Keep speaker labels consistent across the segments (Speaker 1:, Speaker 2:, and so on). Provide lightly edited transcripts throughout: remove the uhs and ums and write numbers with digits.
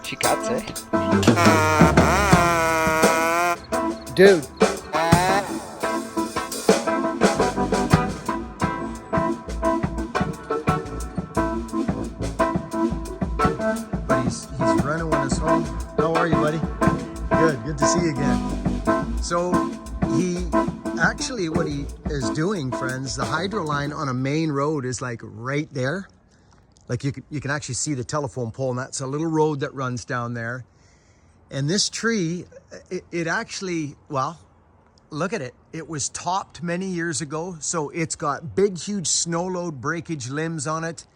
Speaker 1: She cuts it.
Speaker 2: Dude. But he's running with us home. How are you, buddy? Good to see you again. So he actually, what he is doing, friends, the hydro line on a main road is like right there. Like you can actually see the telephone pole, and that's a little road that runs down there. And this tree, it actually, well, look at it. It was topped many years ago, so it's got big, huge snow load breakage limbs on it.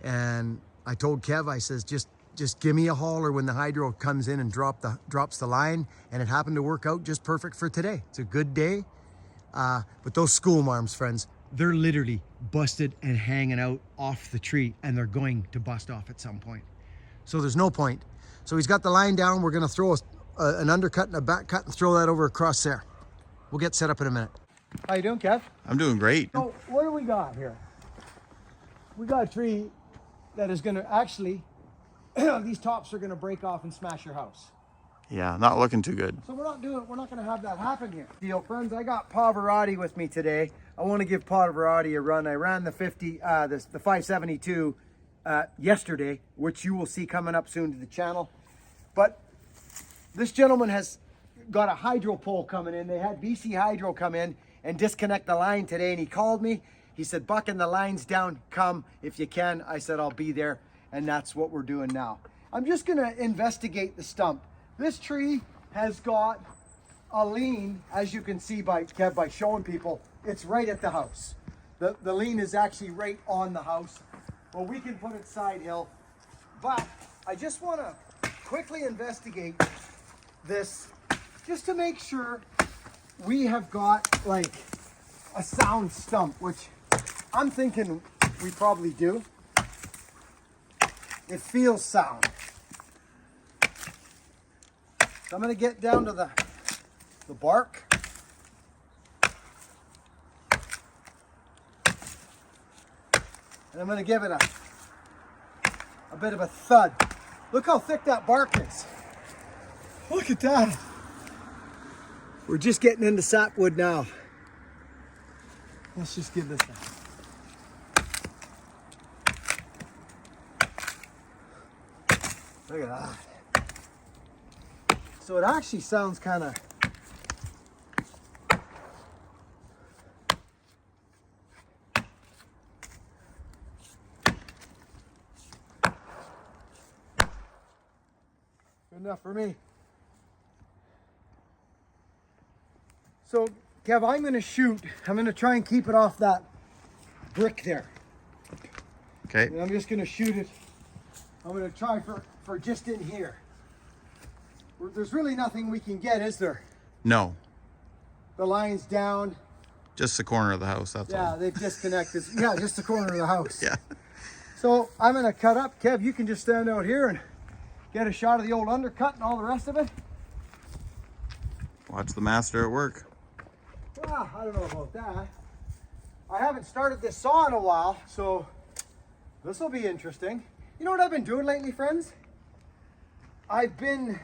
Speaker 2: And I told Kev, I says, just give me a holler when the hydro comes in and drops the line. And it happened to work out just perfect for today. It's a good day. But those school marms, friends, they're literally busted and hanging out off the tree, and they're going to bust off at some point. So there's no point. So he's got the line down. We're gonna throw an undercut and a back cut and throw that over across there. We'll get set up in a minute. How you doing, Kev?
Speaker 3: I'm doing great.
Speaker 2: So what do we got here? We got a tree that is gonna actually, these tops are gonna break off and smash your house.
Speaker 3: Yeah, not looking too good.
Speaker 2: So we're not gonna have that happen here. Deal, friends, I got Pavarotti with me today. I wanna give Pavarotti a run. I ran the 572 yesterday, which you will see coming up soon to the channel. But this gentleman has got a hydro pole coming in. They had BC Hydro come in and disconnect the line today, and he called me. He said, "Bucking, the line's down, come if you can." I said, "I'll be there," and that's what we're doing now. I'm just gonna investigate the stump. This tree has got a lean, as you can see by Kev, by showing people, it's right at the house. The lean is actually right on the house. Well, we can put it side hill, but I just wanna quickly investigate this just to make sure we have got like a sound stump, which I'm thinking we probably do. It feels sound. So I'm gonna get down to the bark. And I'm gonna give it a bit of a thud. Look how thick that bark is. Look at that. We're just getting into sapwood now. Let's just give this a... Look at that. So it actually sounds kind of... Good enough for me. So, Kev, I'm going to shoot. I'm going to try and keep it off that brick there.
Speaker 3: Okay.
Speaker 2: And I'm just going to shoot it. I'm going to try for just in here. There's really nothing we can get, is there?
Speaker 3: No.
Speaker 2: The line's down.
Speaker 3: Just the corner of the house, that's all.
Speaker 2: Yeah, they've disconnected. Yeah, just the corner of the house.
Speaker 3: Yeah.
Speaker 2: So I'm going to cut up. Kev, you can just stand out here and get a shot of the old undercut and all the rest of it.
Speaker 3: Watch the master at work.
Speaker 2: Well, I don't know about that. I haven't started this saw in a while, so this will be interesting. You know what I've been doing lately, friends? I've been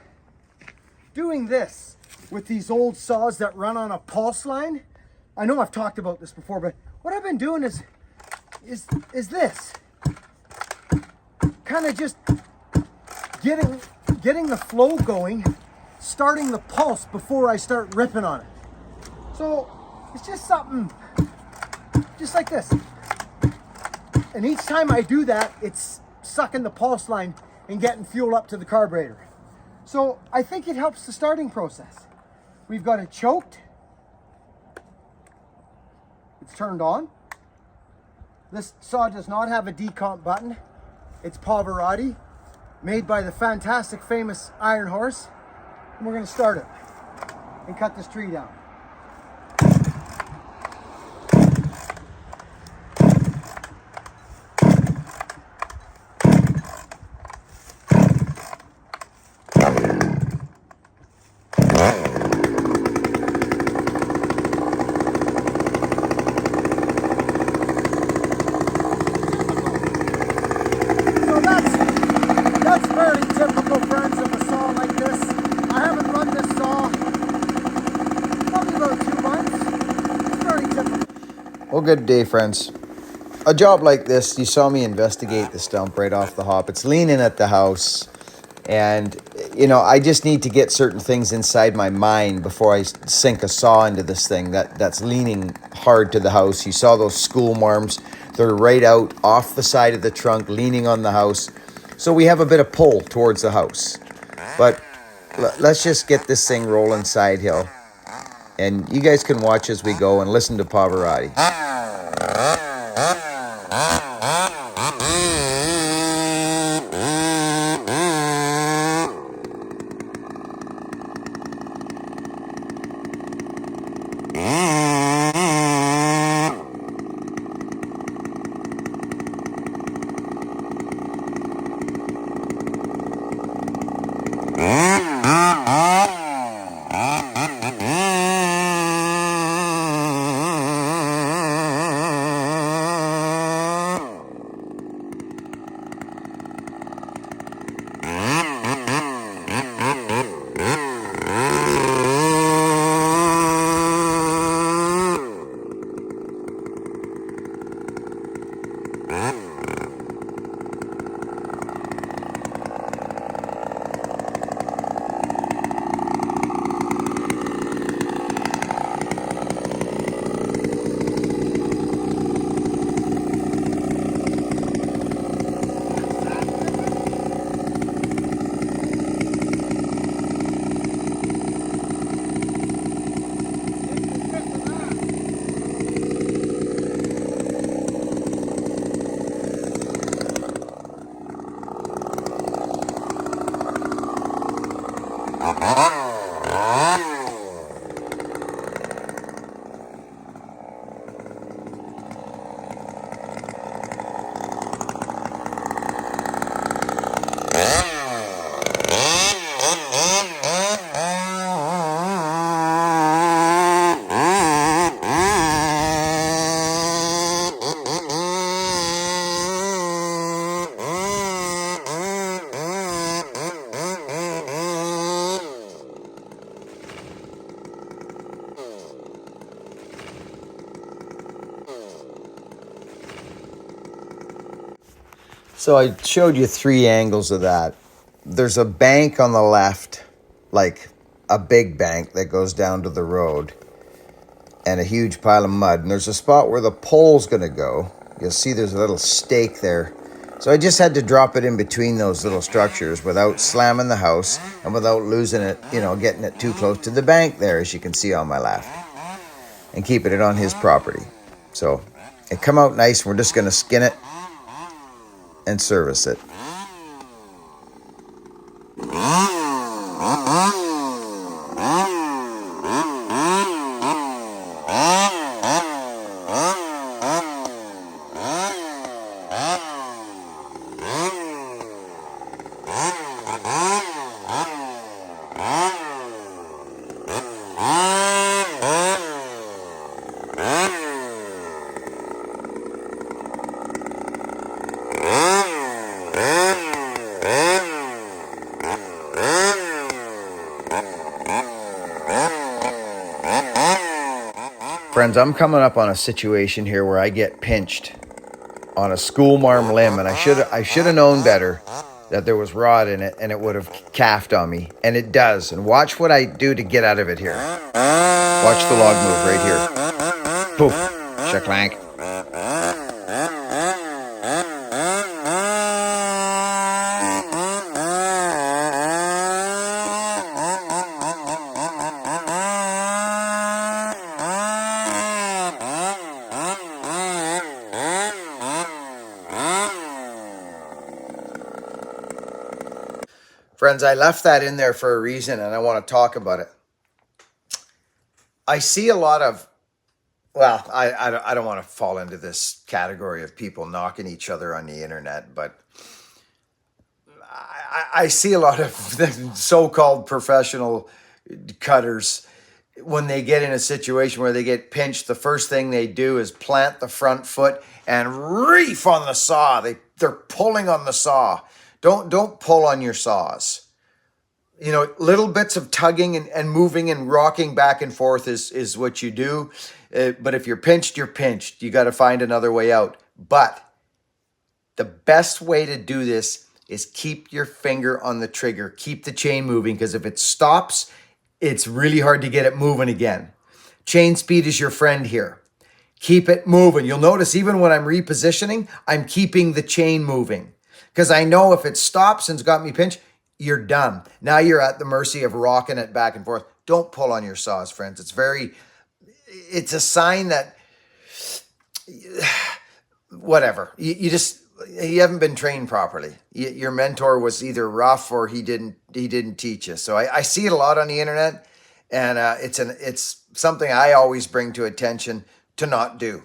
Speaker 2: doing this with these old saws that run on a pulse line. I know I've talked about this before, but what I've been doing is this. Kind of just getting the flow going, starting the pulse before I start ripping on it. So it's just something just like this. And each time I do that, it's sucking the pulse line and getting fuel up to the carburetor. So I think it helps the starting process. We've got it choked. It's turned on. This saw does not have a decomp button. It's Pavarotti, made by the fantastic, famous Iron Horse. And we're gonna start it and cut this tree down. Well, good day, friends. A job like this, you saw me investigate the stump right off the hop. It's leaning at the house. And, you know, I just need to get certain things inside my mind before I sink a saw into this thing that's leaning hard to the house. You saw those school marms. They're right out off the side of the trunk, leaning on the house. So we have a bit of pull towards the house. But let's just get this thing rolling side hill. And you guys can watch as we go and listen to Pavarotti. So I showed you 3 angles of that. There's a bank on the left, like a big bank that goes down to the road, and a huge pile of mud. And there's a spot where the pole's going to go. You'll see there's a little stake there. So I just had to drop it in between those little structures without slamming the house and without losing it, you know, getting it too close to the bank there, as you can see on my left, and keeping it on his property. So it come out nice, and we're just going to skin it and service it. Friends, I'm coming up on a situation here where I get pinched on a school marm limb, and I should have known better that there was rod in it and it would have calved on me, and it does. And watch what I do to get out of it here. Watch the log move right here. Poof, shaklank. Friends, I left that in there for a reason, and I want to talk about it. I see a lot of, well, I don't want to fall into this category of people knocking each other on the internet, but I see a lot of so-called professional cutters. When they get in a situation where they get pinched, the first thing they do is plant the front foot and reef on the saw. They're pulling on the saw. Don't pull on your saws. You know, little bits of tugging and moving and rocking back and forth is what you do. But if you're pinched, you're pinched. You got to find another way out. But the best way to do this is keep your finger on the trigger. Keep the chain moving, because if it stops, it's really hard to get it moving again. Chain speed is your friend here. Keep it moving. You'll notice even when I'm repositioning, I'm keeping the chain moving, because I know if it stops and's got me pinched, you're done. Now you're at the mercy of rocking it back and forth. Don't pull on your saws, friends. It's a sign that whatever. You haven't been trained properly. Your mentor was either rough or he didn't teach you. So I see it a lot on the internet, and it's something I always bring to attention to not do.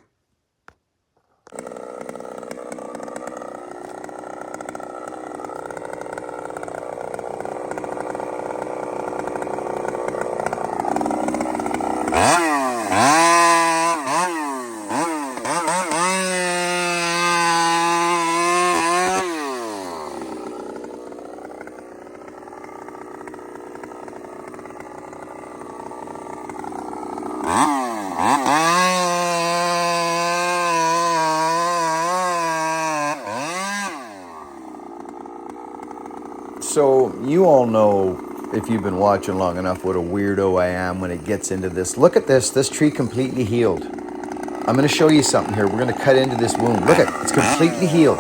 Speaker 2: So you all know, if you've been watching long enough, what a weirdo I am when it gets into this. Look at this. This tree completely healed. I'm going to show you something here. We're going to cut into this wound. Look at it. It's completely healed.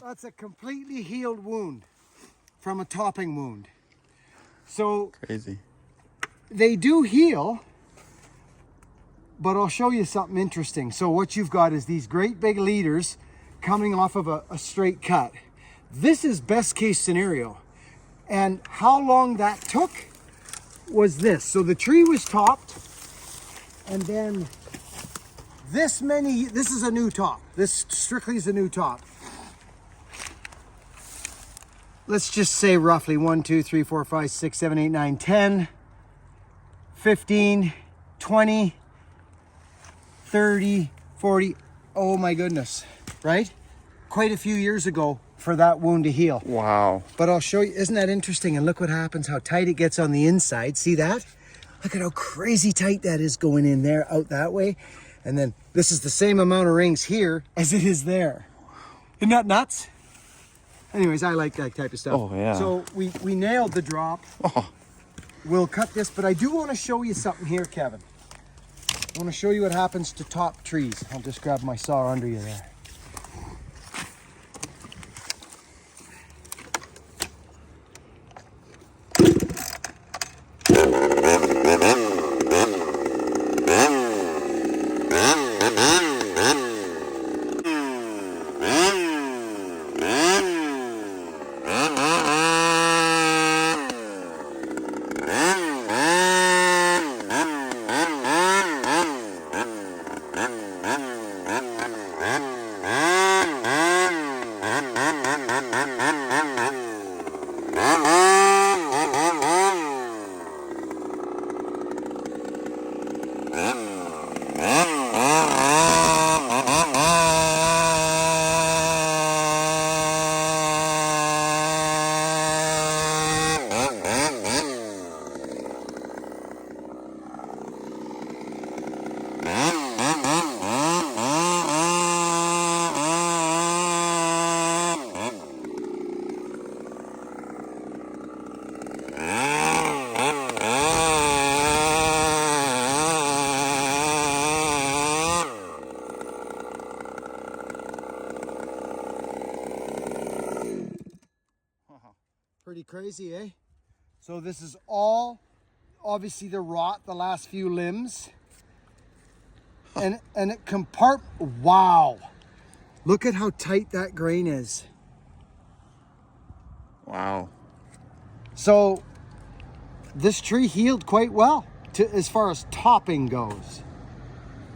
Speaker 2: That's a completely healed wound from a topping wound. So
Speaker 3: Crazy.
Speaker 2: they do heal, but I'll show you something interesting. So what you've got is these great big leaders coming off of a straight cut. This is best case scenario. And how long that took was this. So the tree was topped, and then this is a new top. This strictly is a new top. Let's just say roughly 1, 2, 3, 4, 5, 6, 7, 8, 9, 10, 15, 20, 30, 40. Oh my goodness, right? Quite a few years ago for that wound to heal.
Speaker 3: Wow.
Speaker 2: But I'll show you, isn't that interesting? And look what happens, how tight it gets on the inside. See that? Look at how crazy tight that is going in there, out that way. And then this is the same amount of rings here as it is there. Isn't that nuts? Anyways, I like that type of stuff.
Speaker 3: Oh, yeah.
Speaker 2: So we nailed the drop.
Speaker 3: Oh,
Speaker 2: We'll cut this, but I do want to show you something here, Kevin. I want to show you what happens to top trees. I'll just grab my saw under you there. Pretty crazy, eh? So this is all obviously the rot, the last few limbs. And it wow. Look at how tight that grain is.
Speaker 3: wow.
Speaker 2: So this tree healed quite well as far as topping goes.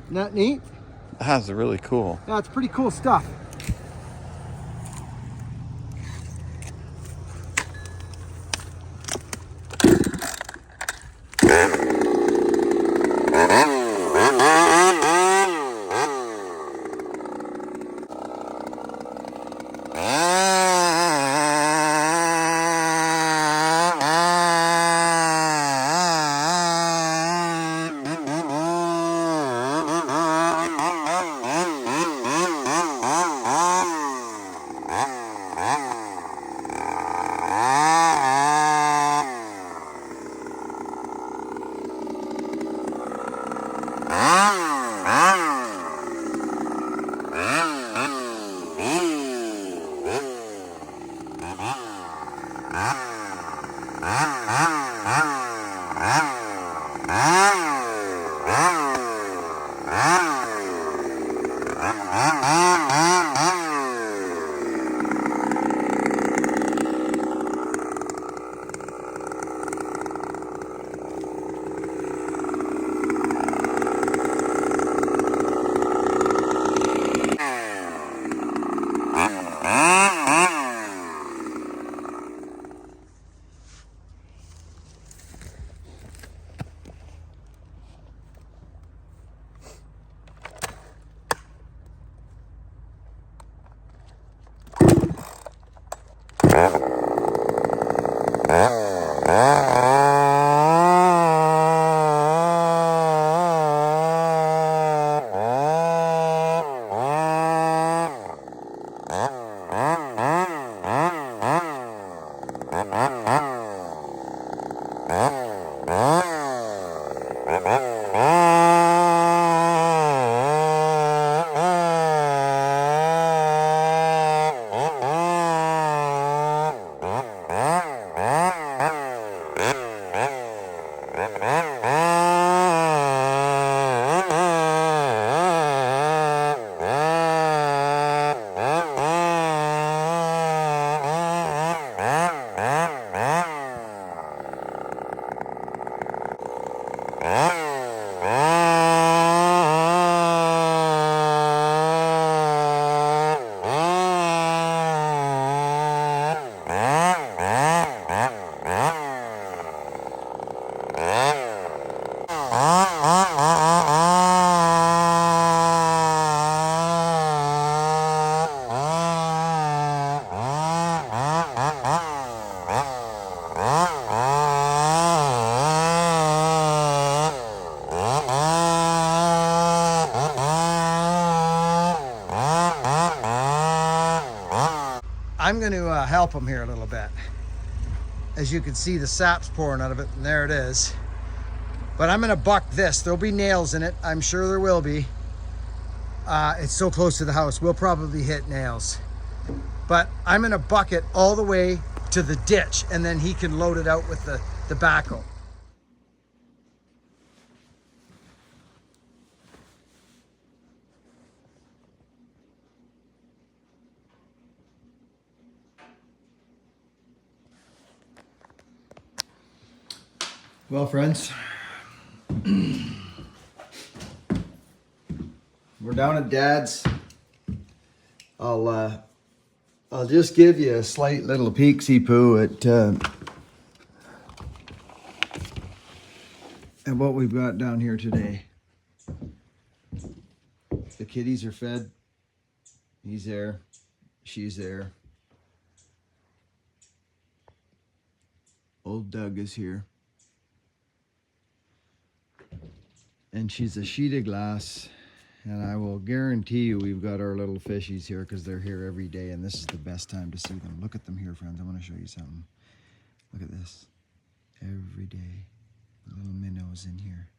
Speaker 2: Isn't that neat?
Speaker 3: That's really cool.
Speaker 2: Yeah, it's pretty cool stuff. I'm going to help him here a little bit. As you can see, the sap's pouring out of it, and there it is. But I'm going to buck this. There'll be nails in it. I'm sure there will be. It's so close to the house. We'll probably hit nails. But I'm going to buck it all the way to the ditch, and then he can load it out with the backhoe. Well, friends, we're down at Dad's. I'll just give you a slight little peek-see-poo at what we've got down here today. The kitties are fed. He's there. She's there. Old Doug is here. And she's a sheet of glass, and I will guarantee you we've got our little fishies here because they're here every day, and this is the best time to see them. Look at them here, friends. I want to show you something. Look at this. Every day, little minnows in here,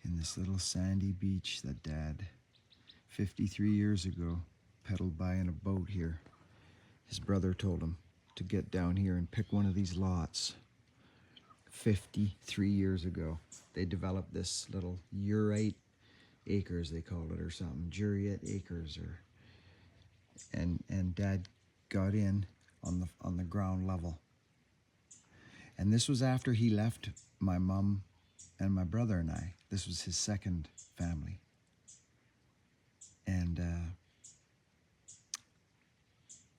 Speaker 2: in this little sandy beach that Dad, 53 years ago, pedaled by in a boat here. His brother told him to get down here and pick one of these lots. 53 years ago, they developed this little urite acres, they call it, or something, Juriet acres, or and Dad got in on the ground level. And this was after he left my mom and my brother and I. This was his second family. And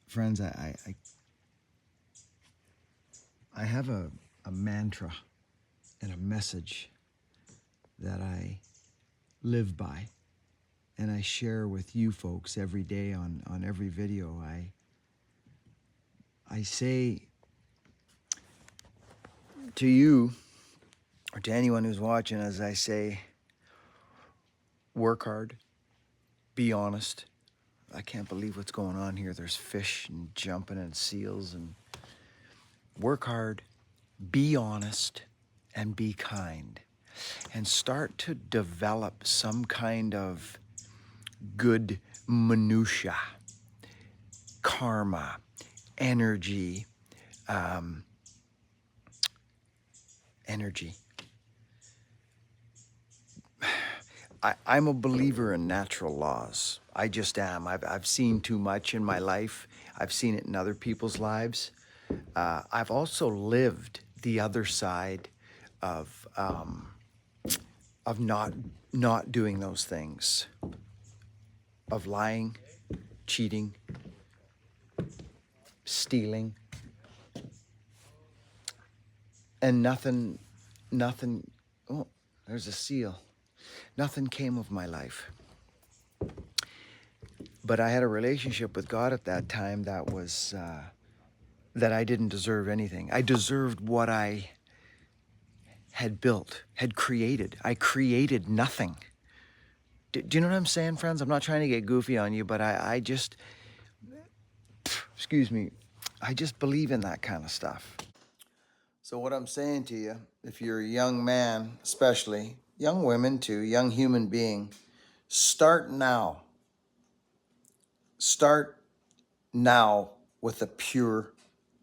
Speaker 2: friends, I have a mantra and a message that I live by, and I share with you folks every day on every video. I say to you, or to anyone who's watching, as I say, work hard, be honest. I can't believe what's going on here. There's fish and jumping and seals, and work hard, be honest, and be kind, and start to develop some kind of good minutia, karma, energy, energy. I'm a believer in natural laws. I just am. I've seen too much in my life. I've seen it in other people's lives. I've also lived the other side of not doing those things, of lying, cheating, stealing, and nothing. Oh, there's a seal. Nothing came of my life. But I had a relationship with God at that time that was that I didn't deserve anything. I deserved what I had built, had created. I created nothing. Do you know what I'm saying, friends? I'm not trying to get goofy on you, but I just, excuse me, I just believe in that kind of stuff. So what I'm saying to you, if you're a young man, especially, young women too, young human being, start now. Start now with a pure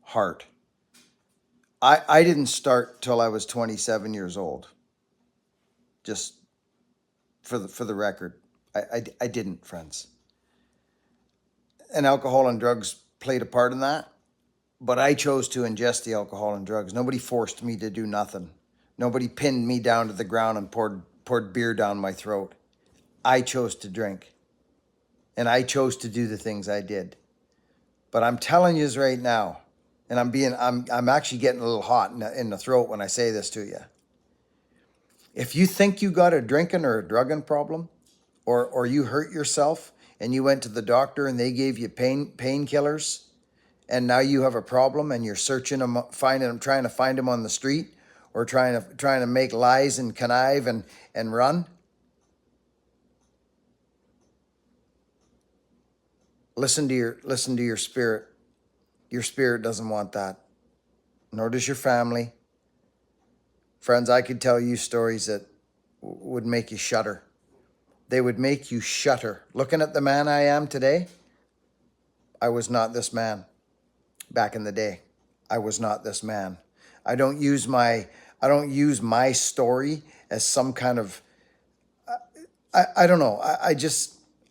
Speaker 2: heart. I didn't start till I was 27 years old. Just for the record, I didn't, friends. And alcohol and drugs played a part in that, but I chose to ingest the alcohol and drugs. Nobody forced me to do nothing. Nobody pinned me down to the ground and poured beer down my throat. I chose to drink, and I chose to do the things I did. But I'm telling you right now, and I'm actually getting a little hot in the throat when I say this to you. If you think you got a drinking or a drugging problem, or you hurt yourself and you went to the doctor and they gave you painkillers, and now you have a problem and you're searching them, finding them, trying to find them on the street, or trying to make lies and connive and run. Listen to your spirit. Your spirit doesn't want that, nor does your family. Friends, I could tell you stories that would make you shudder. They would make you shudder. Looking at the man I am today, I was not this man. Back in the day, I was not this man. I don't use my story as some kind of, I don't know.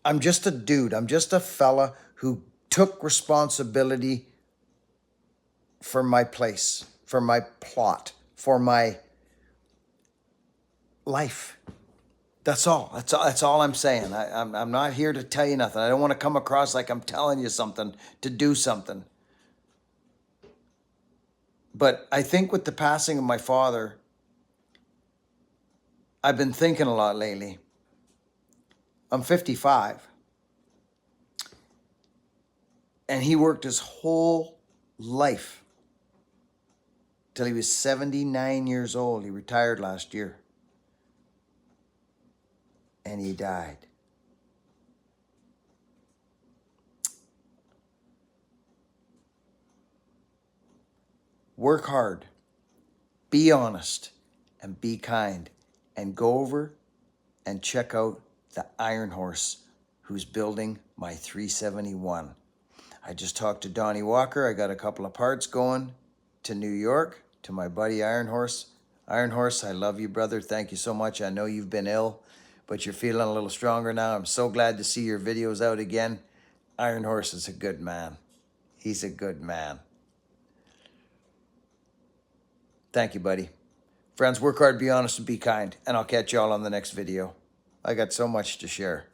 Speaker 2: I'm just a dude. I'm just a fella who took responsibility for my place, for my plot, for my life. That's all. That's all I'm saying. I'm not here to tell you nothing. I don't want to come across like I'm telling you something to do something. But I think with the passing of my father, I've been thinking a lot lately. I'm 55. And he worked his whole life till he was 79 years old. He retired last year. And he died. Work hard, be honest, and be kind. And go over and check out the Iron Horse who's building my 371. I just talked to Donnie Walker. I got a couple of parts going to New York to my buddy Iron Horse. Iron Horse, I love you, brother. Thank you so much. I know you've been ill, but you're feeling a little stronger now. I'm so glad to see your videos out again. Iron Horse is a good man. He's a good man. Thank you, buddy. Friends, work hard, be honest, and be kind. And I'll catch y'all on the next video. I got so much to share.